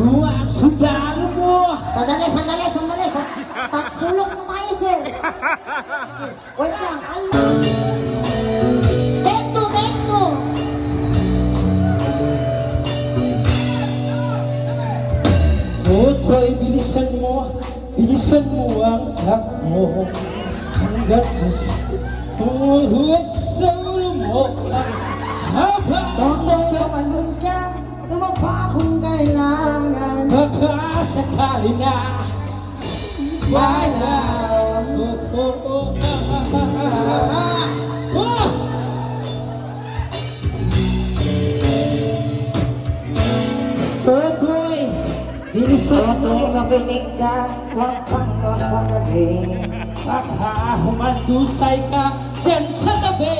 Huwag sundalo mo! Sandali. Pagsulok mo tayo, sir. Wait lang, kalma. Bento. Toto'y bilisan mo ang takbo hanggat sa tumuhog sa ulo mo. Habang Toto'y tumalun ka, tumapa kung kailangan. baka sakali na wala ko. Toto'y bilisan Toto'y mo, mabinig ka, huwag kang magpagabi. baka humandusay ka dyan sa gabi.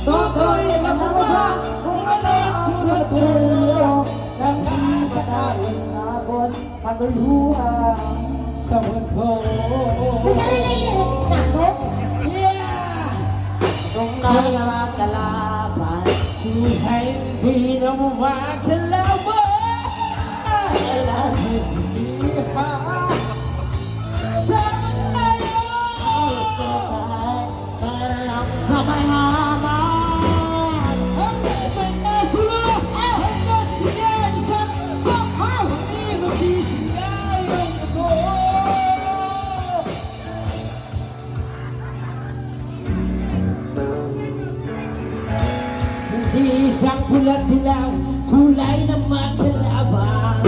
Toto'y malamasa, kung ano ang natulog. Nakasakalos na boss, katuluhan. sa mundo. May sarili lyrics na to? Yeah! Kung nalang kalaban, Suhay hindi na mo makalaban. kailan Siha sa tayo. isasay, para lang sa may haman. Hanggang na sila, hanggang sila isang bahaw. Hindi magsisingayon ako. Hindi isang pulat dilaw, tulay ng magkalaban.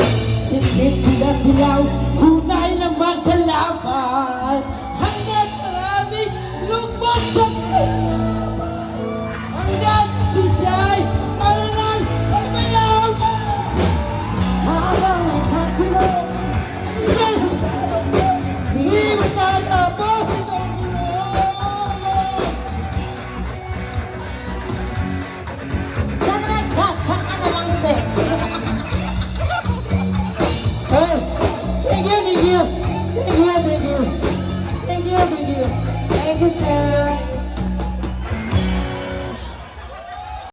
Hindi pulat dilaw, tunay ng magkalaban. Hanggang marami lubog sa